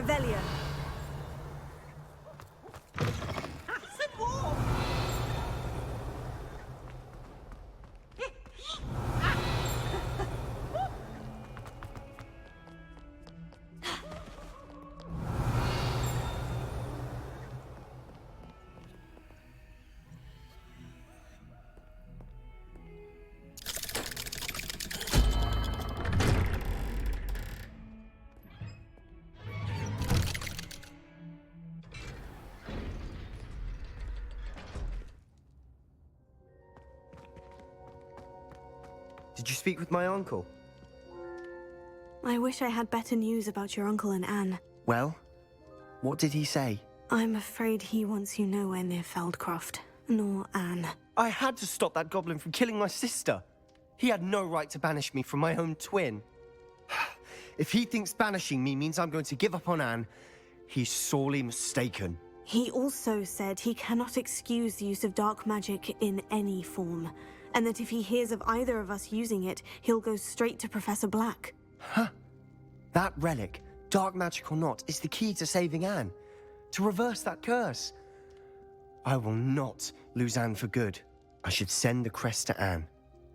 Revelio. Some more! Did you speak with my uncle? I wish I had better news about your uncle and Anne. Well, what did he say? I'm afraid he wants you nowhere near Feldcroft, nor Anne. I had to stop that goblin from killing my sister. He had no right to banish me from my own twin. If he thinks banishing me means I'm going to give up on Anne, he's sorely mistaken. He also said he cannot excuse the use of dark magic in any form, and that if he hears of either of us using it, he'll go straight to Professor Black. Huh? That relic, dark magic or not, is the key to saving Anne. To reverse that curse. I will not lose Anne for good. I should send the crest to Anne.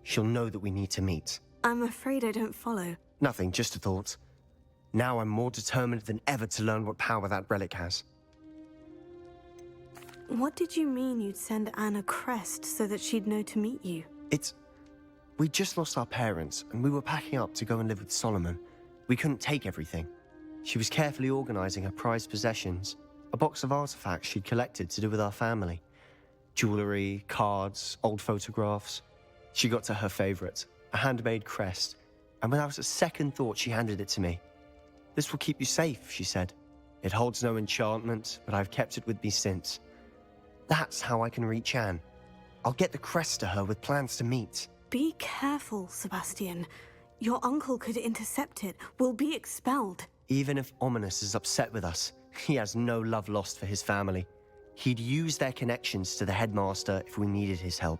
She'll know that we need to meet. I'm afraid I don't follow. Nothing, just a thought. Now I'm more determined than ever to learn what power that relic has. What did you mean you'd send Anne a crest so that she'd know to meet you? We just lost our parents, and we were packing up to go and live with Solomon. We couldn't take everything. She was carefully organizing her prized possessions, a box of artifacts she'd collected to do with our family. Jewelry, cards, old photographs. She got to her favorite, a handmade crest, and without a second thought she handed it to me. "This will keep you safe," she said. "It holds no enchantment, but I've kept it with me since. That's how I can reach Anne. I'll get the crest to her with plans to meet." Be careful, Sebastian. Your uncle could intercept it. We'll be expelled. Even if Ominous is upset with us, he has no love lost for his family. He'd use their connections to the headmaster if we needed his help.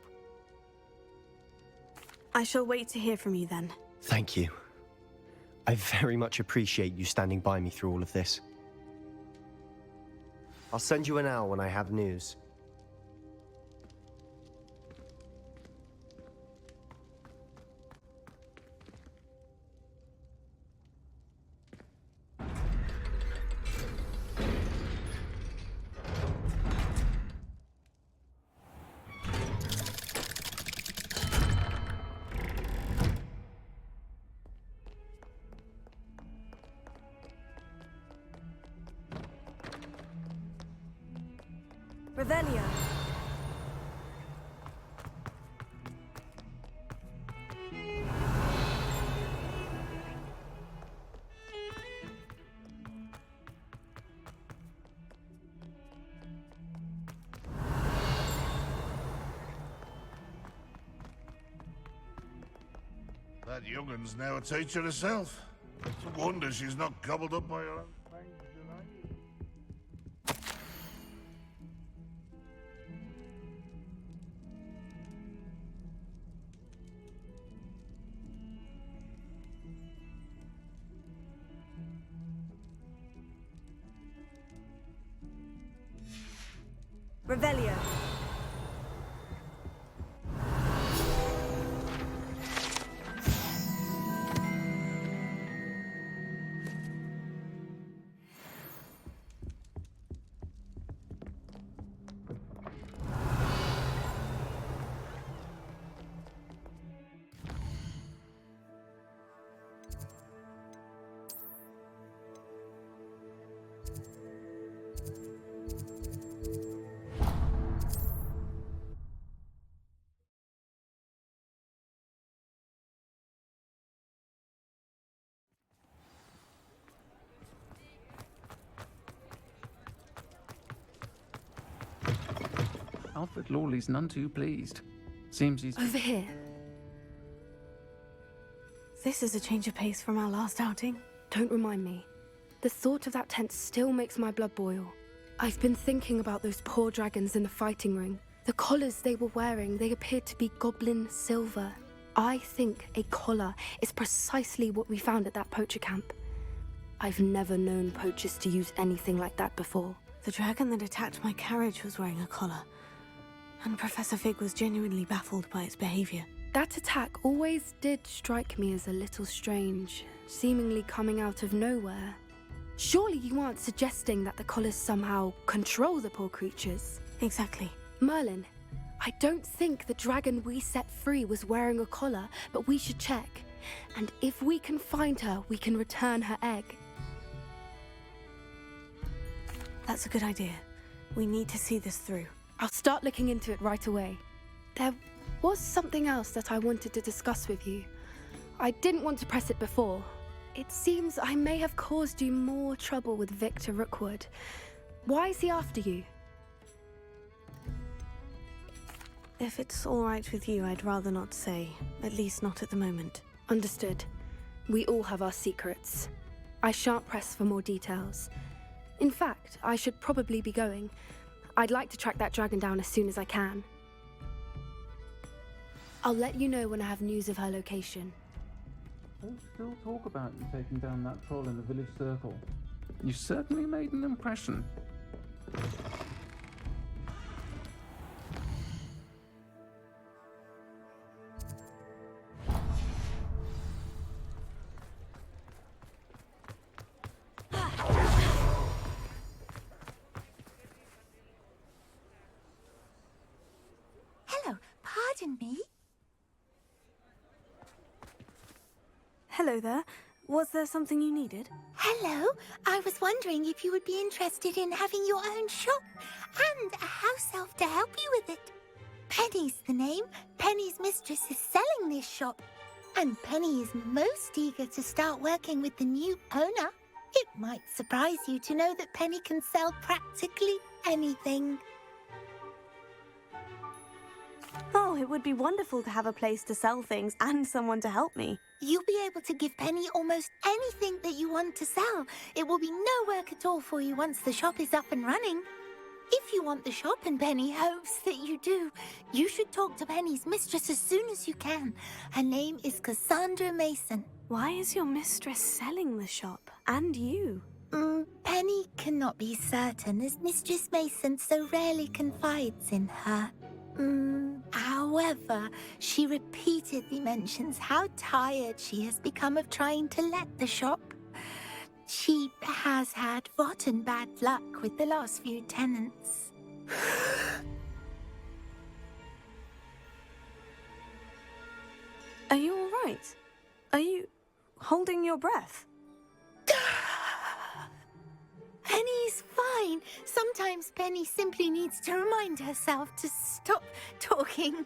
I shall wait to hear from you then. Thank you. I very much appreciate you standing by me through all of this. I'll send you an owl when I have news. Revelio. That young'un's now a teacher herself. It's a wonder she's not gobbled up by her own fangs tonight. Revelio. Alfred Lawley's none too pleased. Seems he's... Over here. This is a change of pace from our last outing. Don't remind me. The thought of that tent still makes my blood boil. I've been thinking about those poor dragons in the fighting ring. The collars they were wearing, they appeared to be goblin silver. I think a collar is precisely what we found at that poacher camp. I've never known poachers to use anything like that before. The dragon that attacked my carriage was wearing a collar, and Professor Fig was genuinely baffled by its behavior. That attack always did strike me as a little strange, seemingly coming out of nowhere. Surely you aren't suggesting that the collars somehow control the poor creatures? Exactly. Merlin, I don't think the dragon we set free was wearing a collar, but we should check. And if we can find her, we can return her egg. That's a good idea. We need to see this through. I'll start looking into it right away. There was something else that I wanted to discuss with you. I didn't want to press it before. It seems I may have caused you more trouble with Victor Rookwood. Why is he after you? If it's all right with you, I'd rather not say. At least not at the moment. Understood. We all have our secrets. I shan't press for more details. In fact, I should probably be going. I'd like to track that dragon down as soon as I can. I'll let you know when I have news of her location. Folks still talk about you taking down that troll in the village circle. You certainly made an impression. Hello, pardon me? Hello there. Was there something you needed? Hello, I was wondering if you would be interested in having your own shop and a house elf to help you with it. Penny's the name. Penny's mistress is selling this shop, and Penny is most eager to start working with the new owner. It might surprise you to know that Penny can sell practically anything. Oh, it would be wonderful to have a place to sell things and someone to help me. You'll be able to give Penny almost anything that you want to sell. It will be no work at all for you once the shop is up and running. If you want the shop and Penny hopes that you do, you should talk to Penny's mistress as soon as you can. Her name is Cassandra Mason. Why is your mistress selling the shop? And you? Penny cannot be certain, as Mistress Mason so rarely confides in her. However, she repeatedly mentions how tired she has become of trying to let the shop. She has had rotten bad luck with the last few tenants. Are you all right? Are you holding your breath? Penny's fine. Sometimes Penny simply needs to remind herself to stop talking.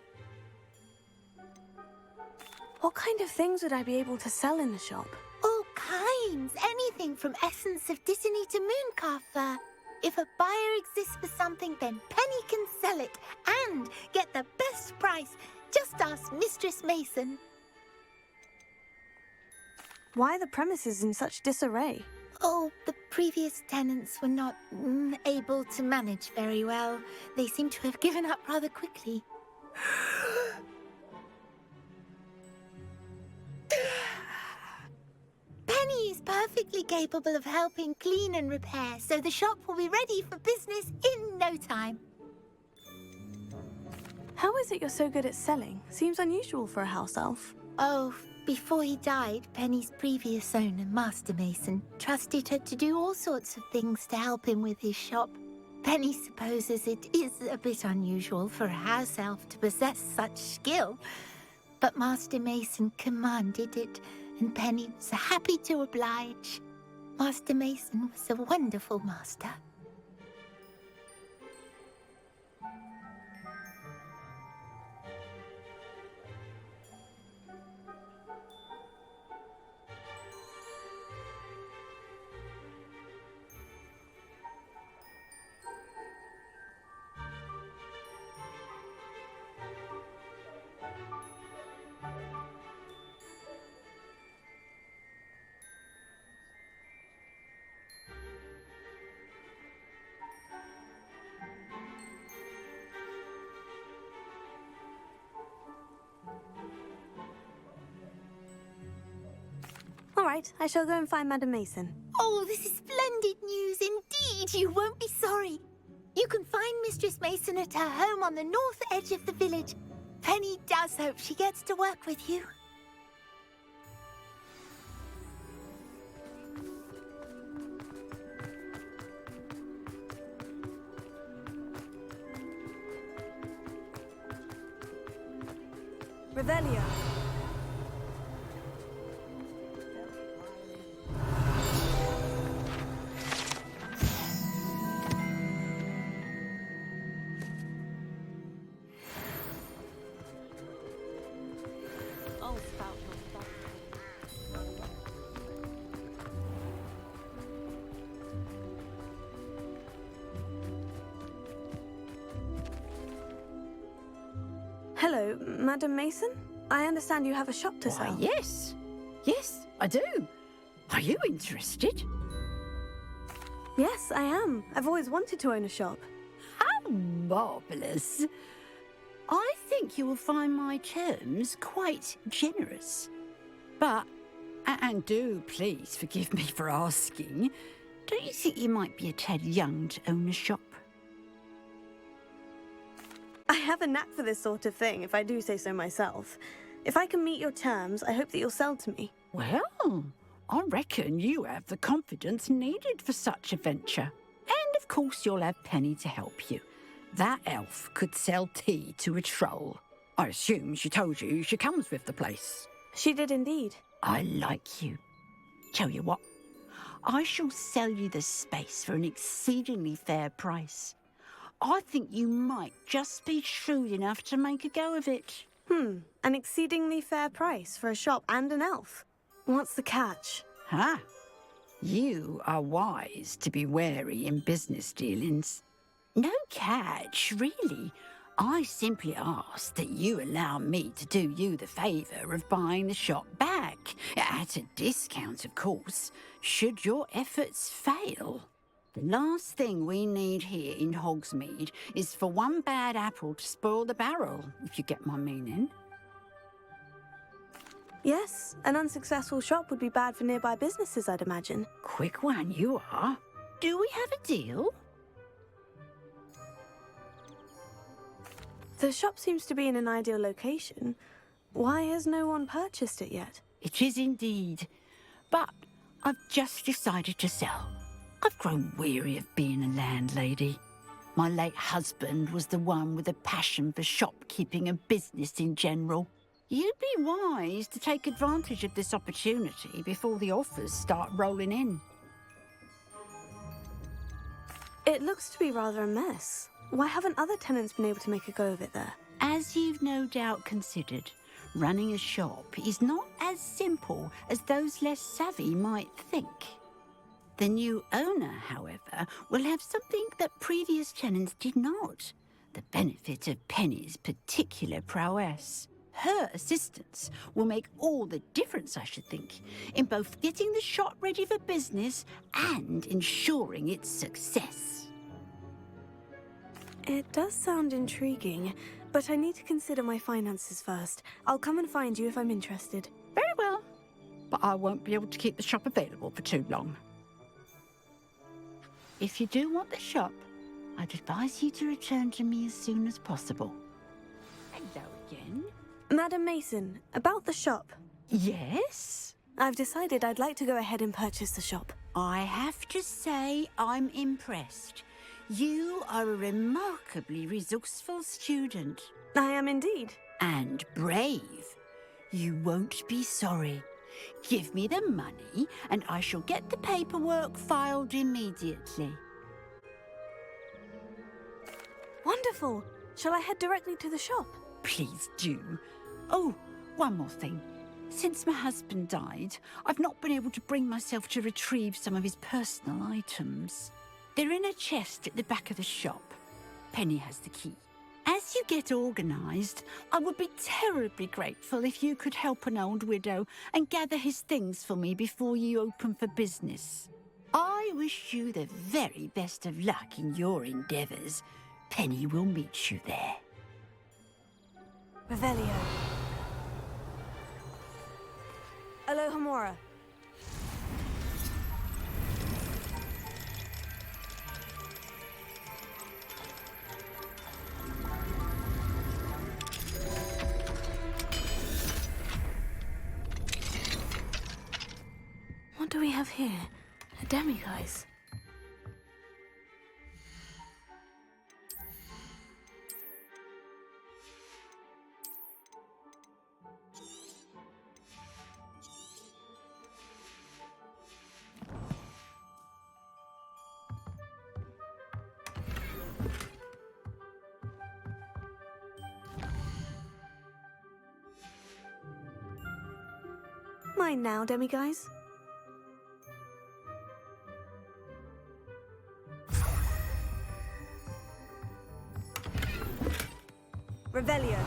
What kind of things would I be able to sell in the shop? All kinds. Anything from essence of Disney to Mooncar fur. If a buyer exists for something, then Penny can sell it and get the best price. Just ask Mistress Mason. Why are the premises in such disarray? Oh, the previous tenants were not able to manage very well. They seem to have given up rather quickly. Penny is perfectly capable of helping clean and repair, so the shop will be ready for business in no time. How is it you're so good at selling? Seems unusual for a house elf. Oh, before he died, Penny's previous owner, Master Mason, trusted her to do all sorts of things to help him with his shop. Penny supposes it is a bit unusual for a house elf to possess such skill, but Master Mason commanded it, and Penny was happy to oblige. Master Mason was a wonderful master. All right, I shall go and find Madame Mason. Oh, this is splendid news indeed. You won't be sorry. You can find Mistress Mason at her home on the north edge of the village. Penny does hope she gets to work with you. Revelio. Hello, Madam Mason? I understand you have a shop to sell. Why, yes. Yes, I do. Are you interested? Yes, I am. I've always wanted to own a shop. How marvellous. I think you will find my terms quite generous. But, and do please forgive me for asking, don't you think you might be a tad young to own a shop? I have a knack for this sort of thing, if I do say so myself. If I can meet your terms, I hope that you'll sell to me. Well, I reckon you have the confidence needed for such a venture. And of course you'll have Penny to help you. That elf could sell tea to a troll. I assume she told you she comes with the place. She did indeed. I like you. Tell you what, I shall sell you the space for an exceedingly fair price. I think you might just be shrewd enough to make a go of it. An exceedingly fair price for a shop and an elf. What's the catch? Ah, you are wise to be wary in business dealings. No catch, really. I simply ask that you allow me to do you the favour of buying the shop back, at a discount, of course, should your efforts fail. The last thing we need here in Hogsmeade is for one bad apple to spoil the barrel, if you get my meaning. Yes, an unsuccessful shop would be bad for nearby businesses, I'd imagine. Quick one you are. Do we have a deal? The shop seems to be in an ideal location. Why has no one purchased it yet? It is indeed. But I've just decided to sell. I've grown weary of being a landlady. My late husband was the one with a passion for shopkeeping and business in general. You'd be wise to take advantage of this opportunity before the offers start rolling in. It looks to be rather a mess. Why haven't other tenants been able to make a go of it there? As you've no doubt considered, running a shop is not as simple as those less savvy might think. The new owner, however, will have something that previous tenants did not. The benefit of Penny's particular prowess. Her assistance will make all the difference, I should think, in both getting the shop ready for business and ensuring its success. It does sound intriguing, but I need to consider my finances first. I'll come and find you if I'm interested. Very well, but I won't be able to keep the shop available for too long. If you do want the shop, I'd advise you to return to me as soon as possible. Hello again. Madam Mason, about the shop. Yes? I've decided I'd like to go ahead and purchase the shop. I have to say I'm impressed. You are a remarkably resourceful student. I am indeed. And brave. You won't be sorry. Give me the money, and I shall get the paperwork filed immediately. Wonderful. Shall I head directly to the shop? Please do. Oh, one more thing. Since my husband died, I've not been able to bring myself to retrieve some of his personal items. They're in a chest at the back of the shop. Penny has the key. As you get organised, I would be terribly grateful if you could help an old widow and gather his things for me before you open for business. I wish you the very best of luck in your endeavours. Penny will meet you there. Revelio. Alohomora. here? A demiguise. Mine now, demiguise. Revelio.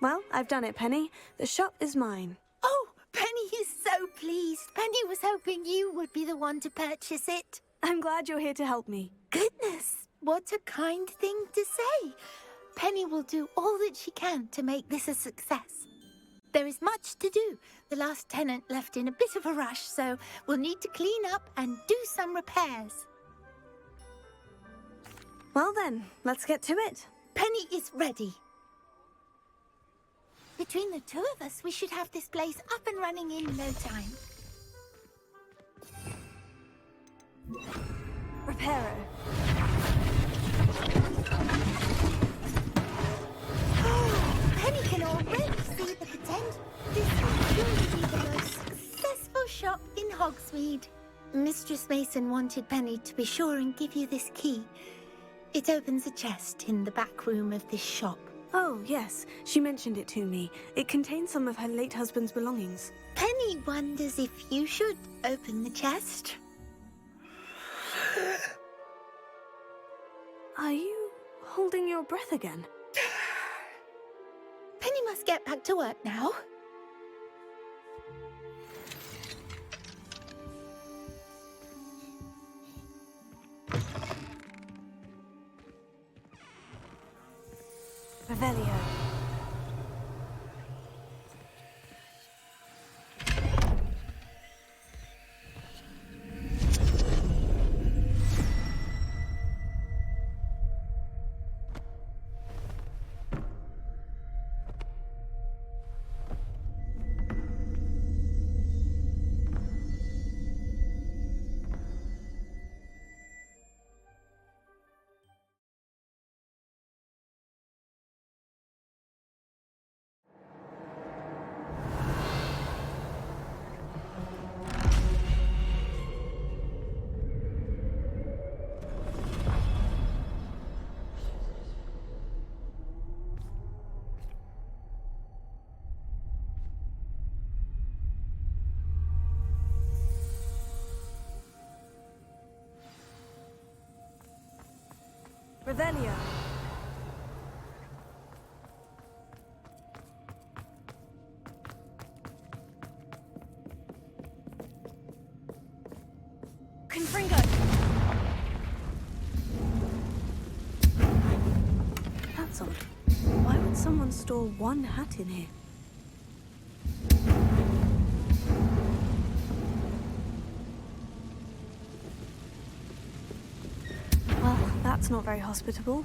Well, I've done it, Penny. The shop is mine. Oh, Penny is so pleased. Penny was hoping you would be the one to purchase it. I'm glad you're here to help me. Goodness, what a kind thing to say. Penny will do all that she can to make this a success. There is much to do. The last tenant left in a bit of a rush, so we'll need to clean up and do some repairs. Well then, let's get to it. Penny is ready. Between the two of us, we should have this place up and running in no time. Reparo. Penny can already see the potential. This will surely be the most successful shop in Hogsmeade. Mistress Mason wanted Penny to be sure and give you this key. It opens a chest in the back room of this shop. Oh, yes. She mentioned it to me. It contains some of her late husband's belongings. Penny wonders if you should open the chest. Are you holding your breath again? Penny must get back to work now. Revelio. Revelio. Confringo. That's odd. Why would someone store one hat in here? Well, that's not very hospitable.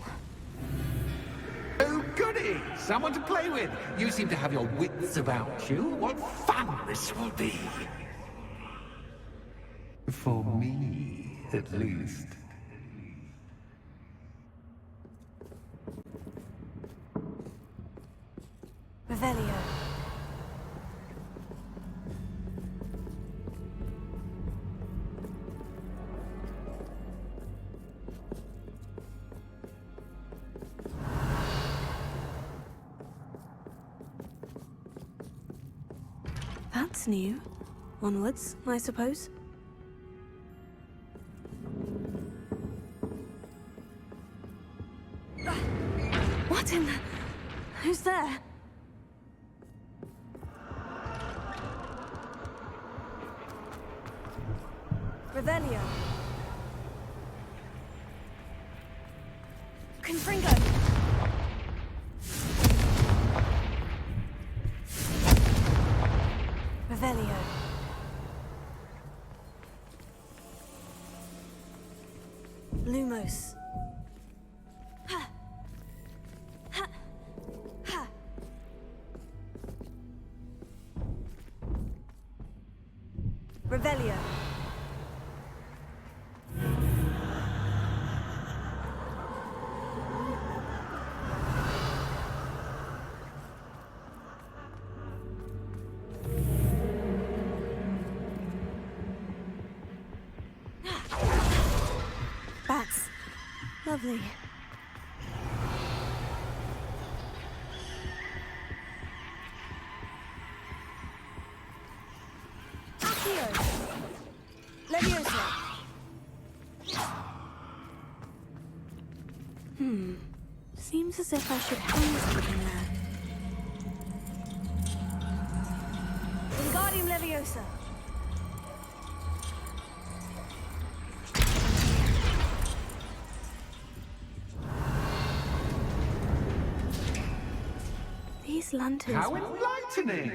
Oh, goody! Someone to play with! You seem to have your wits about you. What fun this will be! For me, at least. Revelio. That's new. Onwards, I suppose. What in the... Who's there? Revelio. Confringo. Revelio. Lumos. Ha. Ha. Ha. Revelio. Bats. Lovely. Accio. Leviosa. Seems as if I should hang something there. Wingardium Leviosa. These lanterns... How enlightening!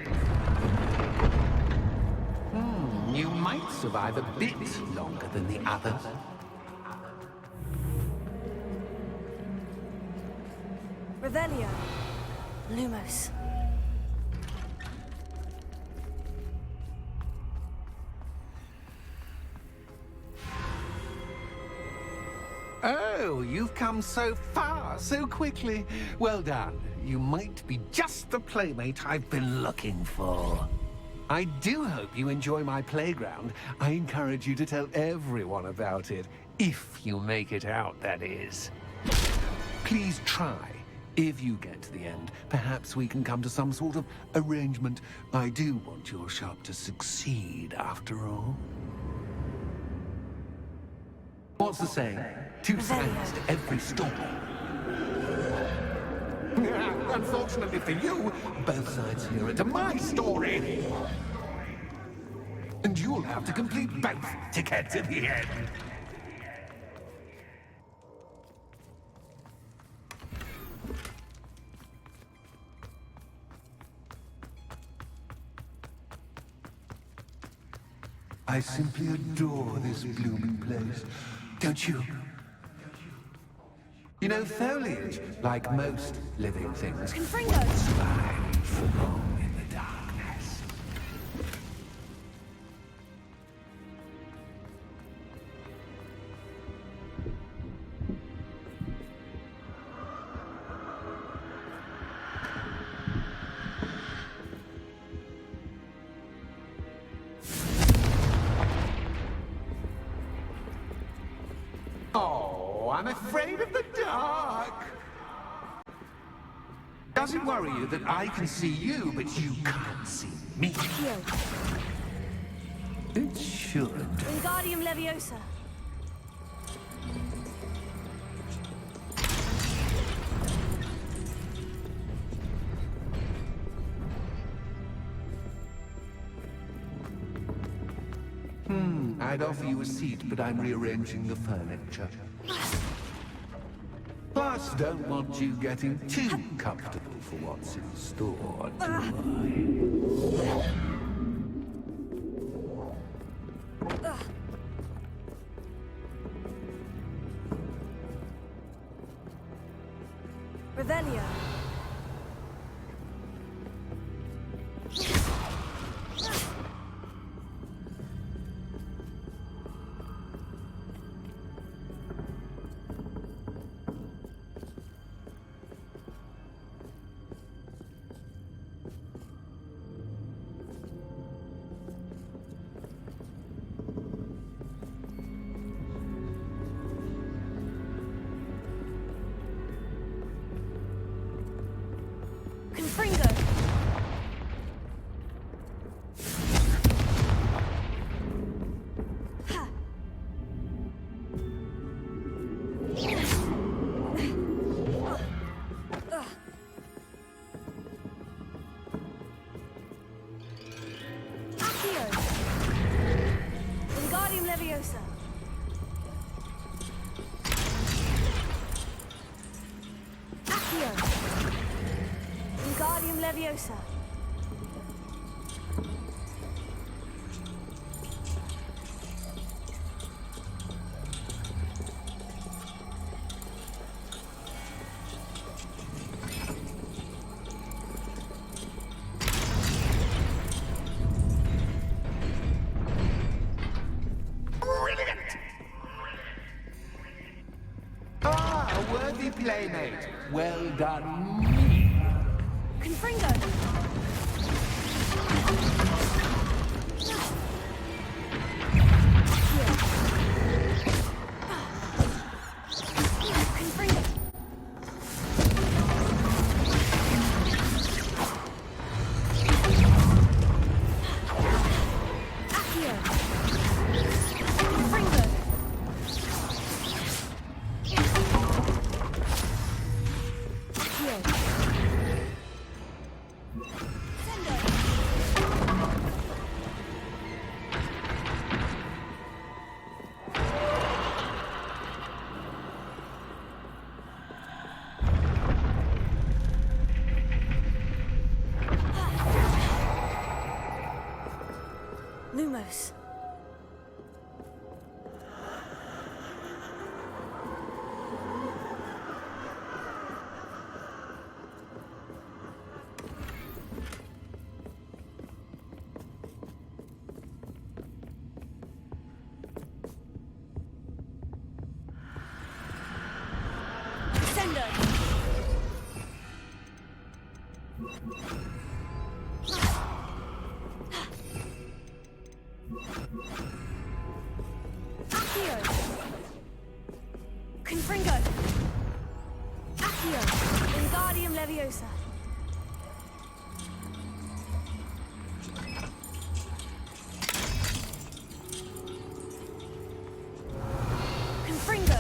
You might survive a bit longer than the others. Revelio. Lumos. Oh, you've come so far, so quickly. Well done. You might be just the playmate I've been looking for. I do hope you enjoy my playground. I encourage you to tell everyone about it. If you make it out, that is. Please try. If you get to the end, perhaps we can come to some sort of arrangement. I do want your shop to succeed, after all. What's the saying? Two sides to every story. Unfortunately for you, both sides hear it to my story. And you'll have to complete both to get to the end. I simply adore this blooming place, don't you? You know, foliage, like most living things, Confringo. won't survive for long in the darkness. Oh, I'm afraid of the dark. Does it worry you that I can see you, but you can't see me? It should. Wingardium Leviosa. I'd offer you a seat, but I'm rearranging the furniture. Plus, don't want you getting too comfortable for what's in store, do Revelio. Leviosa. Accio. Wingardium Leviosa. Ah, a worthy playmate. Well done, me. Confringo. Confringo. Accio. Confringo. Accio. Lumos. Descendo. Accio. Confringo. Accio. Wingardium Leviosa. Confringo.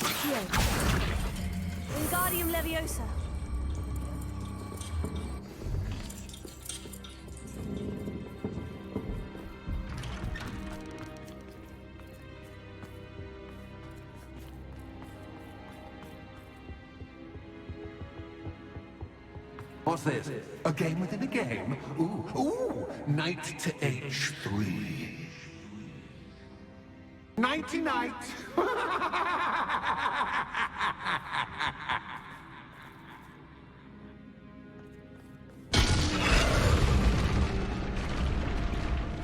Accio. Wingardium Leviosa. What's this? A game within a game? Ooh, knight to H3. Nighty-night!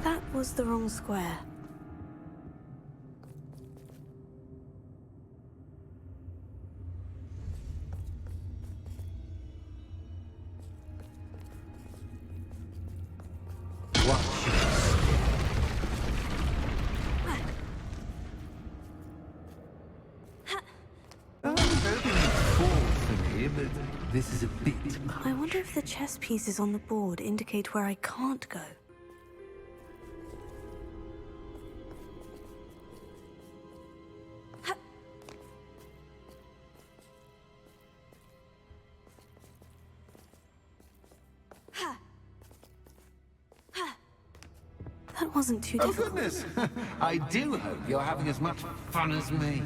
That was the wrong square. Watch this. I'm hoping you fall for me, but this is a bit much. I wonder if the chess pieces on the board indicate where I can't go. That wasn't too Oh, difficult. goodness! I do hope you're having as much fun as me.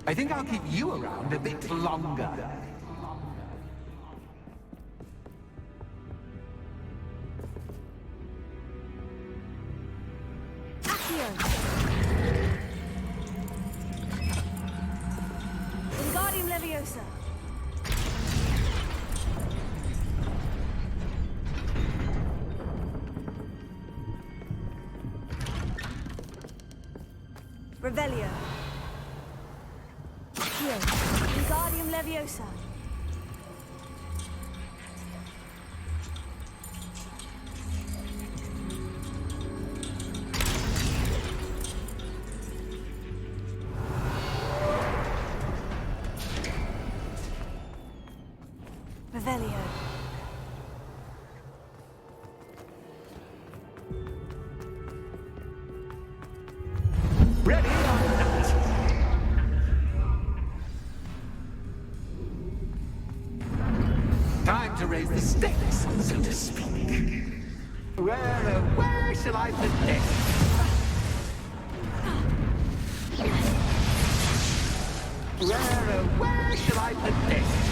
I think I'll keep you around a bit longer. Accio. Wingardium Leviosa. Revelio. Accio. Wingardium Leviosa. the stakes, so to speak. Where shall I put this? Where shall I put this?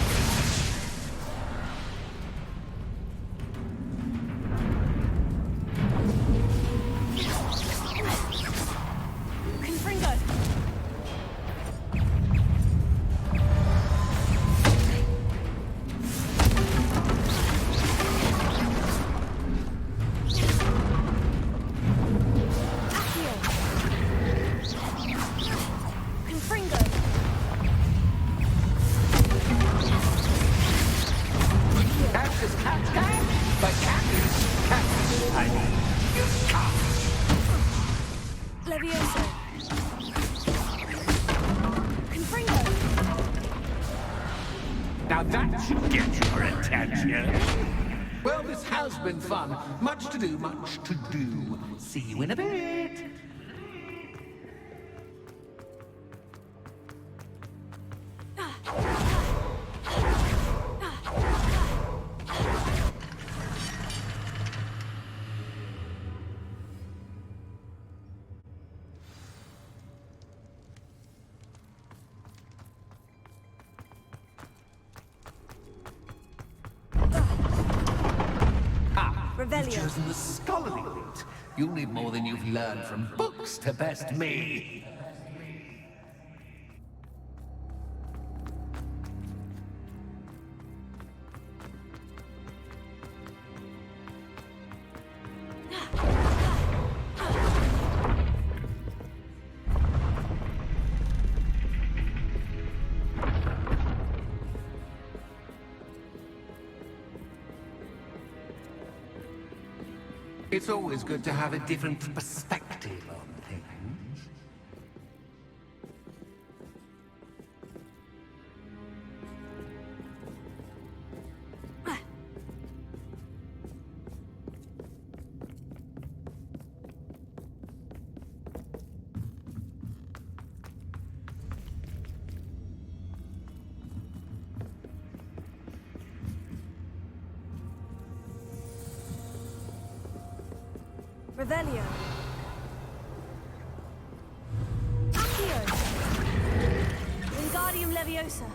Now that should get your attention. Well, this has been fun. Much to do, much to do. See you in a bit. You've chosen the scholarly route. You'll need more than you've learned from books to best me. It's always good to have a different perspective on things. Revelio. Accio. Wingardium Leviosa.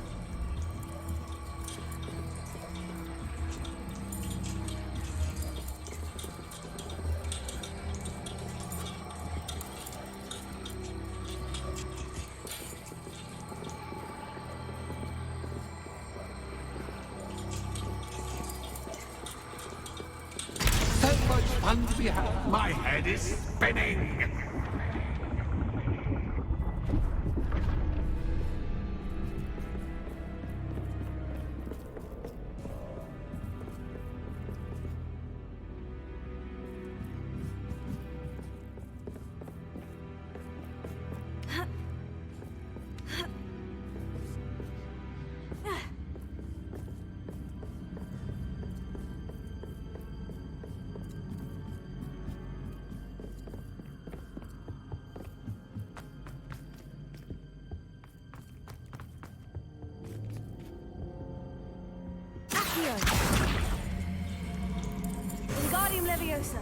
Fun to be had. My head is spinning. Wingardium Leviosa.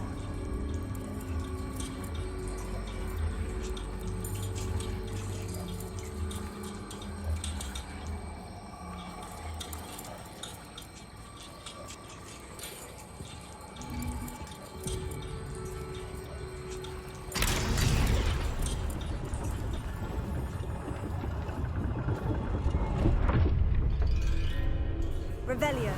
Revelio.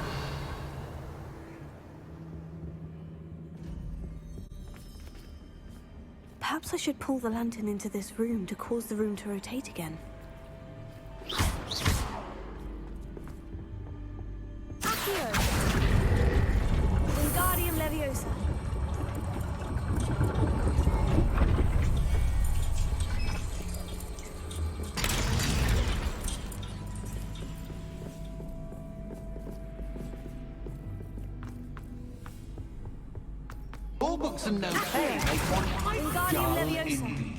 Perhaps I should pull the lantern into this room to cause the room to rotate again. Accio. Wingardium Leviosa. All books and no play make one quite dull indeed.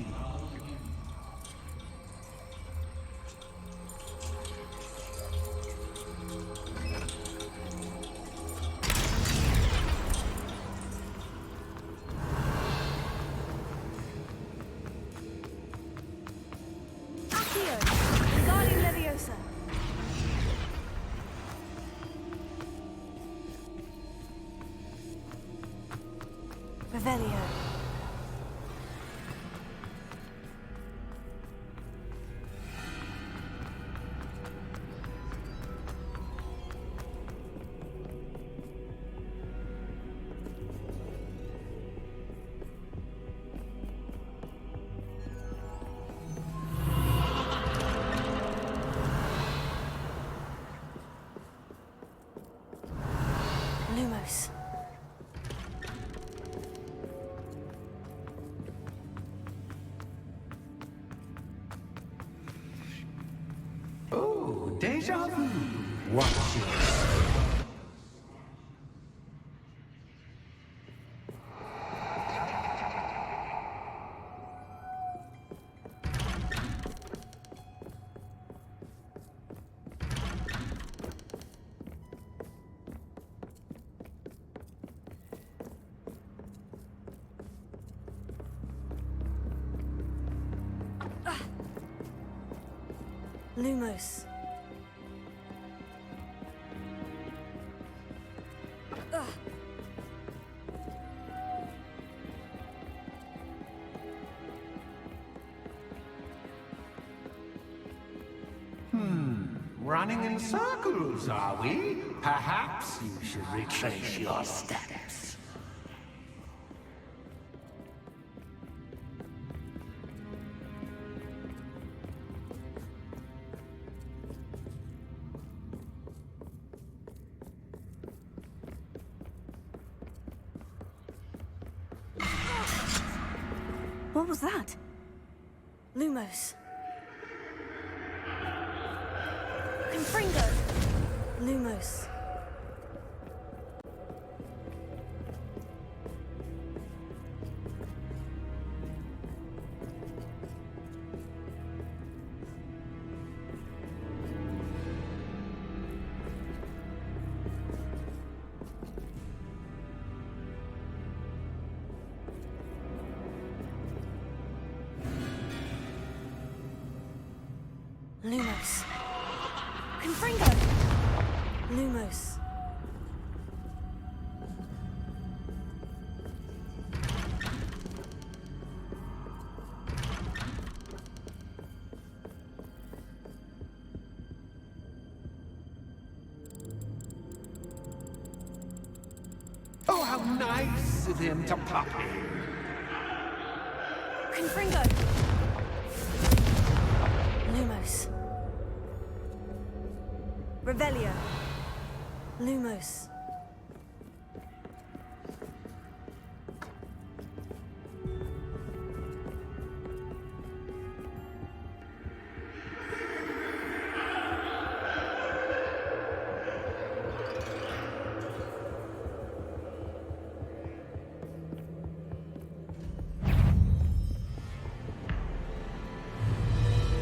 Revelio. Lumos. Oh, deja vu. Watch it. Lumos. Running in circles, are we? Perhaps you should retrace your steps. What was that? Lumos. Confringo. Lumos. Lumos. Confringo. Lumos. Oh, how nice of him to pop in. Confringo. Lumos. Revelio. Lumos.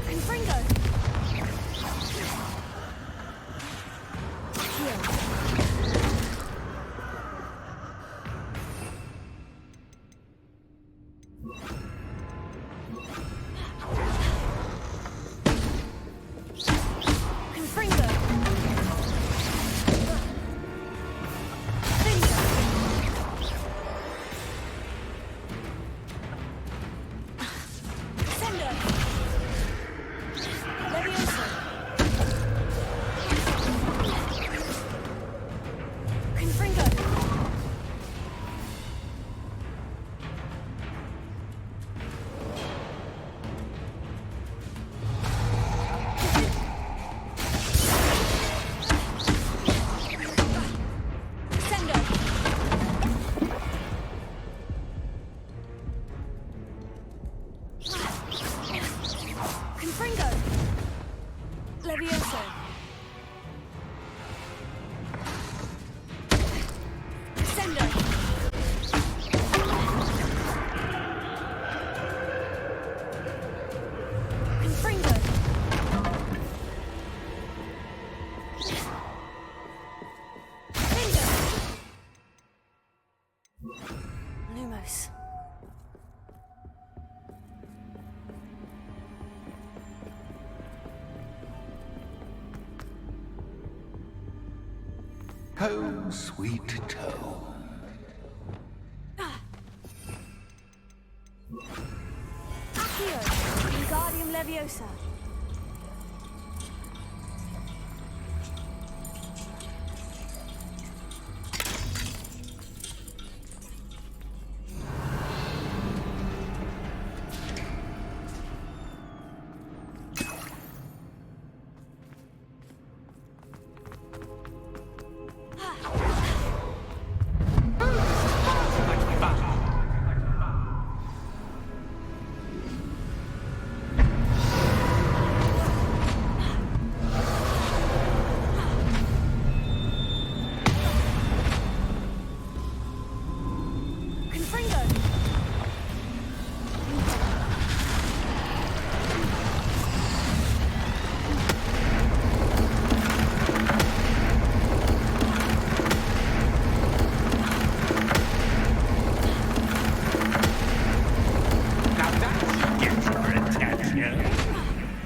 Confringo. Lumos. Home, sweet home. Leviosa.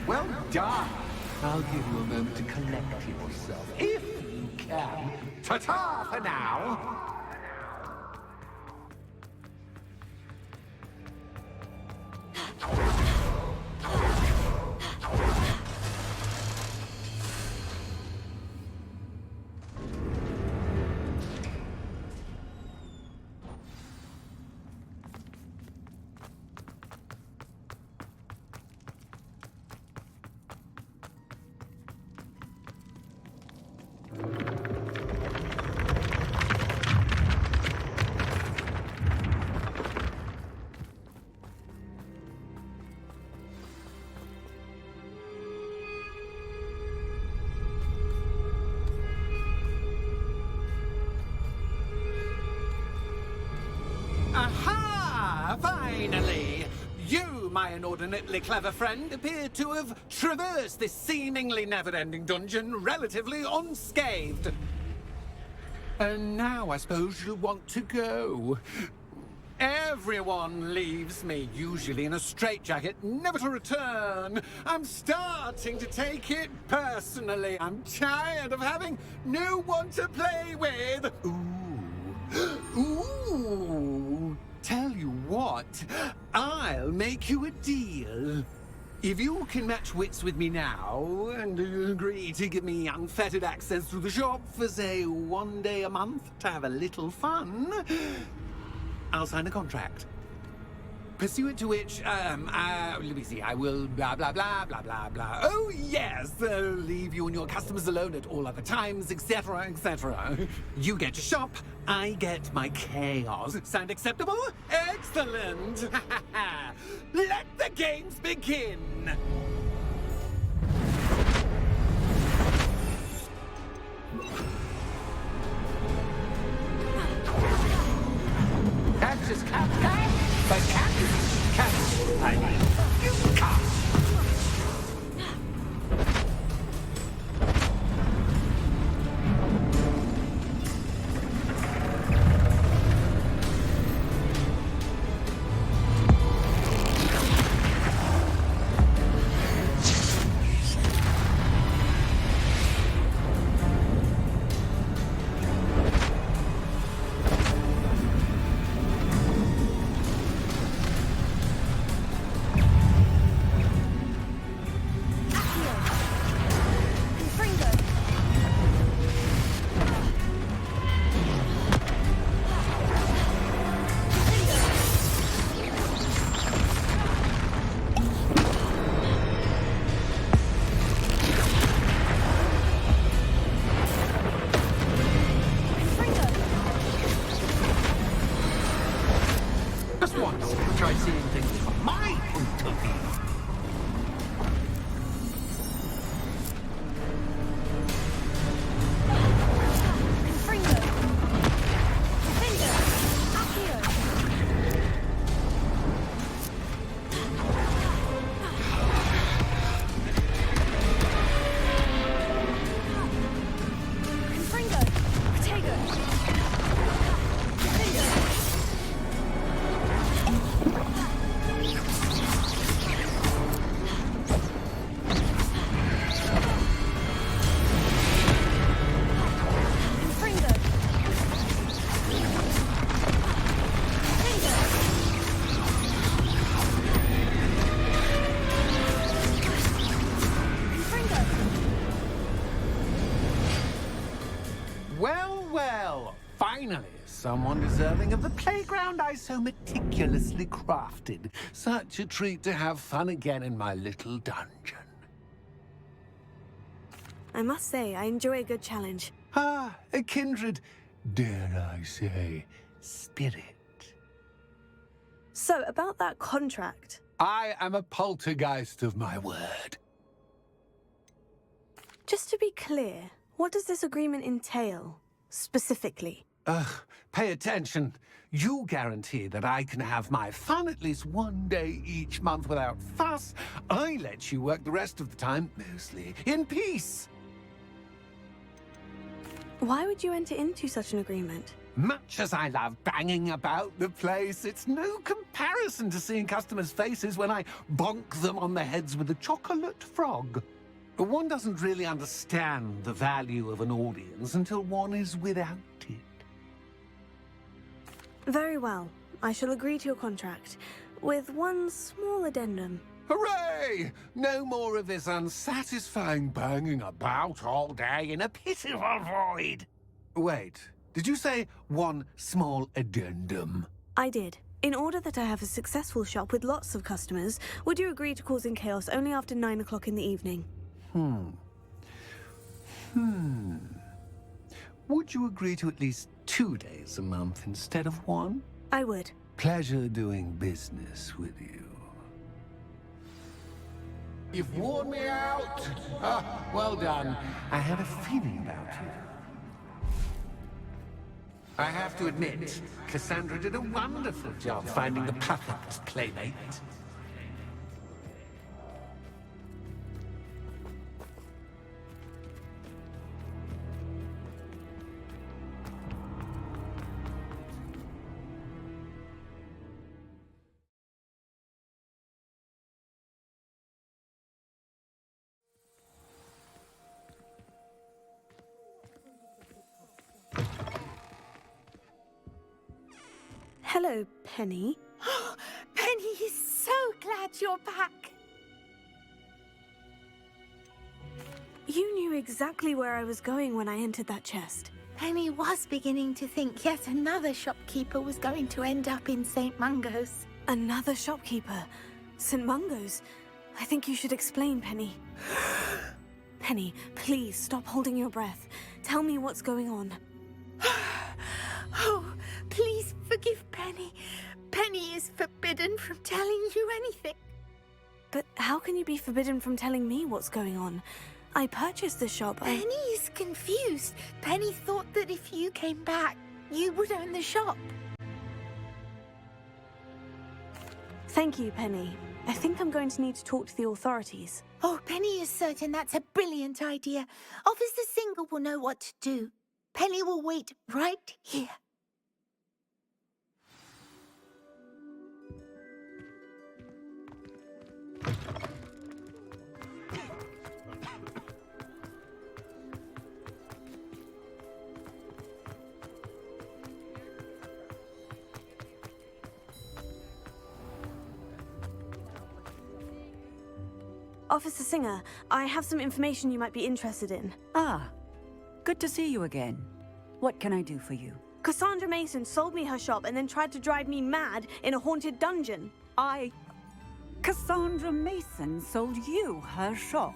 Well done. I'll give you a moment to collect yourself, if you can. Ta-ta for now. Aha! Finally! You, my inordinately clever friend, appear to have traversed this seemingly never-ending dungeon relatively unscathed. And now I suppose you'll want to go. Everyone leaves me, usually in a straitjacket, never to return. I'm starting to take it personally. I'm tired of having no one to play with. Ooh. Tell you what, I'll make you a deal. If you can match wits with me now, and agree to give me unfettered access to the shop for, say, 1 day a month to have a little fun, I'll sign a contract. Pursuant to which, let me see, I will blah, blah, blah, blah, blah, blah. Oh, yes, leave you and your customers alone at all other times, etc., etc. You get your shop, I get my chaos. Sound acceptable? Excellent! Let the games begin! That's just cat. But cat, I mean, you cat. someone deserving of the playground I so meticulously crafted. Such a treat to have fun again in my little dungeon. I must say, I enjoy a good challenge. Ah, a kindred, dare I say, spirit. So, about that contract. I am a poltergeist of my word. Just to be clear, what does this agreement entail, specifically? Pay attention. You guarantee that I can have my fun at least one day each month without fuss. I let you work the rest of the time, mostly in peace. Why would you enter into such an agreement? Much as I love banging about the place, it's no comparison to seeing customers' faces when I bonk them on the heads with a chocolate frog. One doesn't really understand the value of an audience until one is without it. Very well. I shall agree to your contract, with one small addendum. Hooray! No more of this unsatisfying banging about all day in a pitiful void. Wait, did you say one small addendum? I did. In order that I have a successful shop with lots of customers, would you agree to causing chaos only after 9 o'clock in the evening? Would you agree to at least 2 days a month instead of one? I would. Pleasure doing business with you. You've worn me out. Ah, well done. I had a feeling about you. I have to admit, Cassandra did a wonderful job finding the perfect playmate. Hello, Penny. Penny is so glad you're back. You knew exactly where I was going when I entered that chest. Penny was beginning to think yet another shopkeeper was going to end up in St. Mungo's. Another shopkeeper? St. Mungo's? I think you should explain, Penny. Penny, please stop holding your breath. Tell me what's going on. Oh, please forgive Penny. Penny is forbidden from telling you anything. But how can you be forbidden from telling me what's going on? I purchased the shop. Penny is confused. Penny thought that if you came back, you would own the shop. Thank you, Penny. I think I'm going to need to talk to the authorities. Oh, Penny is certain that's a brilliant idea. Officer Singer will know what to do. Penny will wait right here. Officer Singer, I have some information you might be interested in. Ah, good to see you again. What can I do for you? Cassandra Mason sold me her shop and then tried to drive me mad in a haunted dungeon. Cassandra Mason sold you her shop?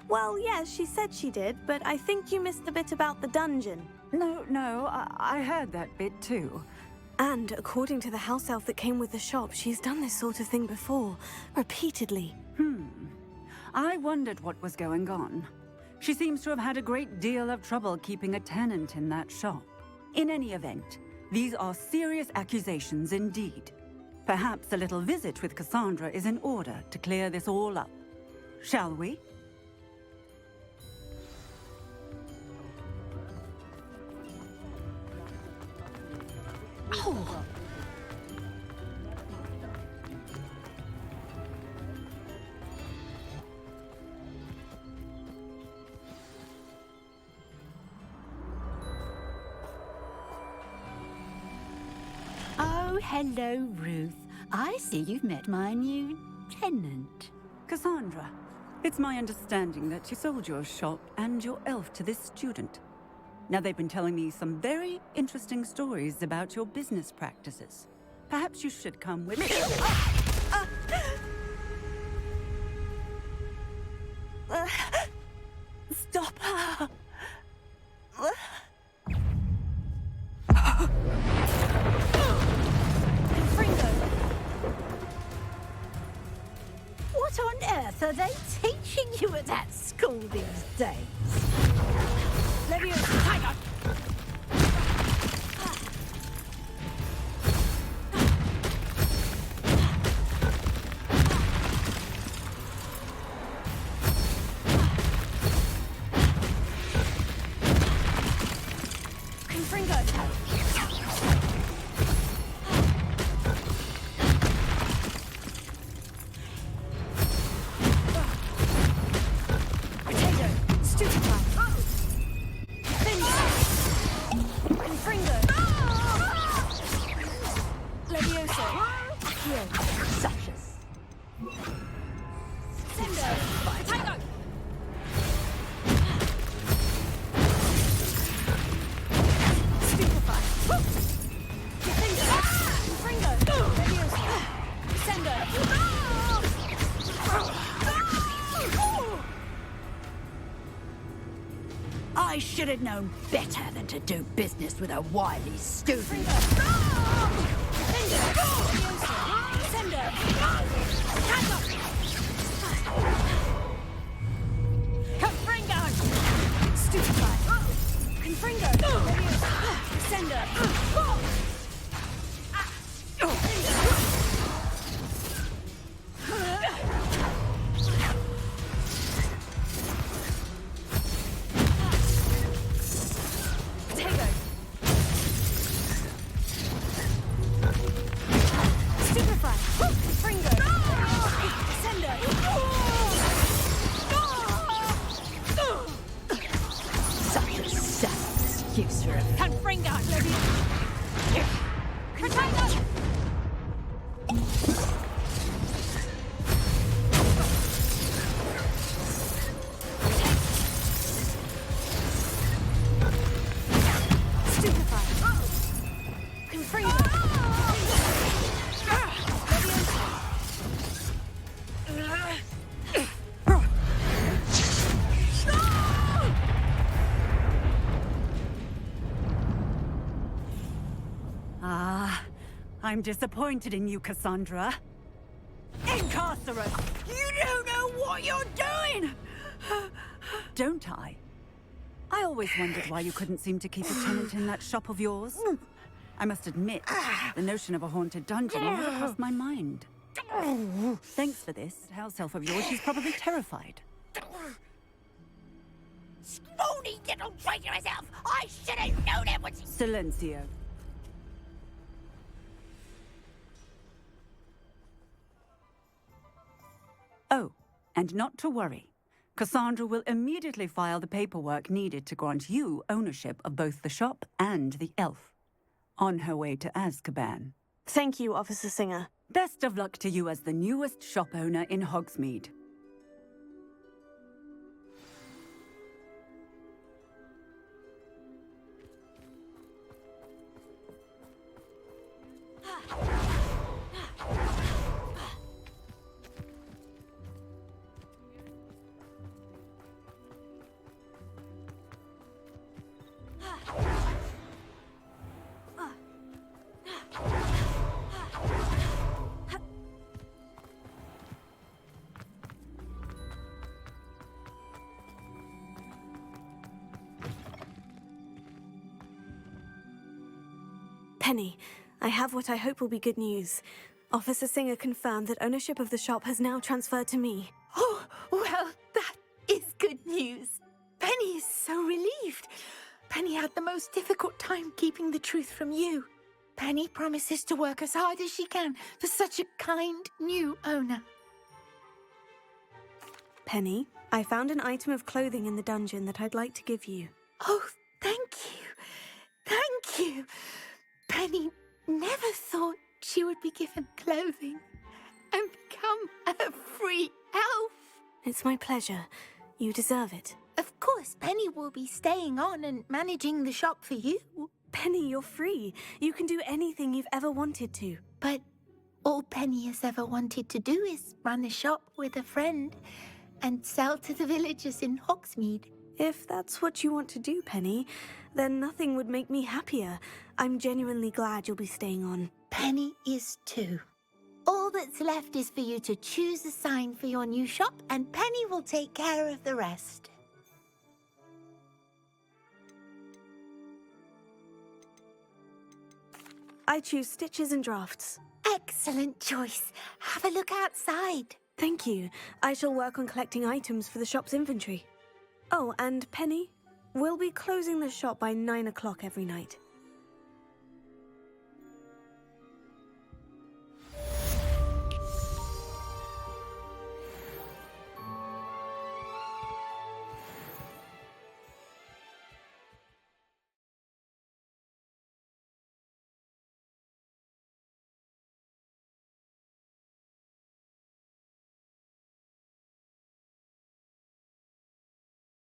Well, yes, she said she did, but I think you missed the bit about the dungeon. No, I heard that bit too. And according to the house elf that came with the shop, she's done this sort of thing before, repeatedly. I wondered what was going on. She seems to have had a great deal of trouble keeping a tenant in that shop. In any event, these are serious accusations indeed. Perhaps a little visit with Cassandra is in order to clear this all up. Shall we? Oh. Oh, hello, Ruth. I see you've met my new tenant. Cassandra, it's my understanding that you sold your shop and your elf to this student. Now, they've been telling me some very interesting stories about your business practices. Perhaps you should come with me. Stop her! What on earth are they teaching you at that school these days? Leviosa, tiger! I should have known better than to do business with a wily student. I'm disappointed in you, Cassandra. Incarcerate! You don't know what you're doing! Don't I? I always wondered why you couldn't seem to keep a tenant in that shop of yours. I must admit, the notion of a haunted dungeon never crossed my mind. Thanks for this house elf of yours. She's probably terrified. Scrawny little traitor herself! I should have known it was... Silencio. Oh, and not to worry. Cassandra will immediately file the paperwork needed to grant you ownership of both the shop and the elf. On her way to Azkaban. Thank you, Officer Singer. Best of luck to you as the newest shop owner in Hogsmeade. Penny, I have what I hope will be good news. Officer Singer confirmed that ownership of the shop has now transferred to me. Oh, well, that is good news. Penny is so relieved. Penny had the most difficult time keeping the truth from you. Penny promises to work as hard as she can for such a kind new owner. Penny, I found an item of clothing in the dungeon that I'd like to give you. Oh, thank you. Thank you. Penny never thought she would be given clothing and become a free elf. It's my pleasure. You deserve it. Of course, Penny will be staying on and managing the shop for you. Penny, you're free. You can do anything you've ever wanted to. But all Penny has ever wanted to do is run a shop with a friend and sell to the villagers in Hogsmeade. If that's what you want to do, Penny, then nothing would make me happier. I'm genuinely glad you'll be staying on. Penny is too. All that's left is for you to choose a sign for your new shop, and Penny will take care of the rest. I choose stitches and drafts. Excellent choice. Have a look outside. Thank you. I shall work on collecting items for the shop's inventory. Oh, and Penny, we'll be closing the shop by 9 o'clock every night.